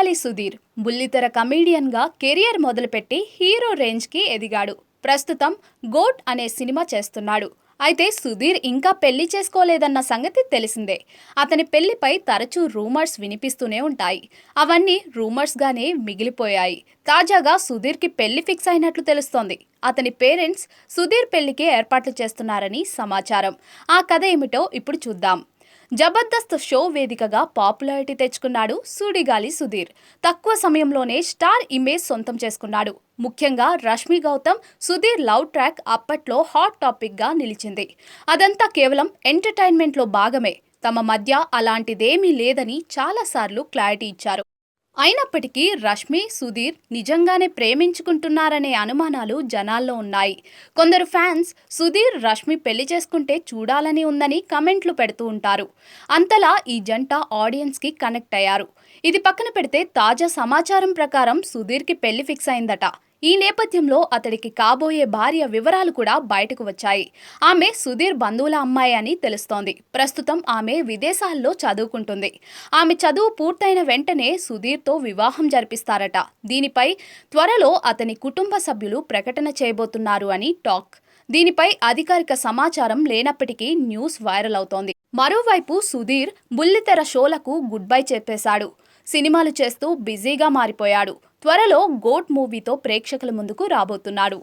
సుడిగాలి సుధీర్ బుల్లితెర కమీడియన్గా కెరియర్ మొదలుపెట్టి హీరో రేంజ్కి ఎదిగాడు. ప్రస్తుతం గోట్ అనే సినిమా చేస్తున్నాడు. అయితే సుధీర్ ఇంకా పెళ్లి చేసుకోలేదన్న సంగతి తెలిసిందే. అతని పెళ్లిపై తరచూ రూమర్స్ వినిపిస్తూనే ఉంటాయి. అవన్నీ రూమర్స్గానే మిగిలిపోయాయి. తాజాగా సుధీర్కి పెళ్లి ఫిక్స్ అయినట్లు తెలుస్తోంది. అతని పేరెంట్స్ సుధీర్ పెళ్లికి ఏర్పాట్లు చేస్తున్నారని సమాచారం. ఆ కథ ఏమిటో ఇప్పుడు చూద్దాం. జబర్దస్త్ షో వేదికగా పాపులారిటీ తెచ్చుకున్నాడు సుడిగాలి సుధీర్. తక్కువ సమయంలోనే స్టార్ ఇమేజ్ సొంతం చేసుకున్నాడు. ముఖ్యంగా రష్మి గౌతమ్ సుధీర్ లవ్ ట్రాక్ అప్పట్లో హాట్ టాపిక్ గా నిలిచింది. అదంతా కేవలం ఎంటర్టైన్మెంట్లో భాగమే. తమ మధ్య అలాంటిదేమీ లేదని చాలాసార్లు క్లారిటీ ఇచ్చారు. అయినప్పటికీ రష్మి సుధీర్ నిజంగానే ప్రేమించుకుంటున్నారనే అనుమానాలు జనాల్లో ఉన్నాయి. కొందరు ఫ్యాన్స్ సుధీర్ రష్మి పెళ్లి చేసుకుంటే చూడాలని ఉందని కమెంట్లు పెడుతూ ఉంటారు. అంతలా ఈ జంట ఆడియన్స్కి కనెక్ట్ అయ్యారు. ఇది పక్కన పెడితే తాజా సమాచారం ప్రకారం సుధీర్కి పెళ్లి ఫిక్స్ అయిందట. ఈ నేపథ్యంలో అతడికి కాబోయే భార్య వివరాలు కూడా బయటకు వచ్చాయి. ఆమె సుధీర్ బంధువుల అమ్మాయి అని తెలుస్తోంది. ప్రస్తుతం ఆమె విదేశాల్లో చదువుకుంటుంది. ఆమె చదువు పూర్తయిన వెంటనే సుధీర్తో వివాహం జరిపిస్తారట. దీనిపై త్వరలో అతని కుటుంబ సభ్యులు ప్రకటన చేయబోతున్నారు అని టాక్. దీనిపై అధికారిక సమాచారం లేనప్పటికీ న్యూస్ వైరల్ అవుతోంది. మరోవైపు సుధీర్ బుల్లితెర షోలకు గుడ్ బై చెప్పేశాడు. సినిమాలు చేస్తూ బిజీగా మారిపోయాడు. త్వరలో గోట్ మూవీతో ప్రేక్షకుల ముందుకు రాబోతున్నాడు.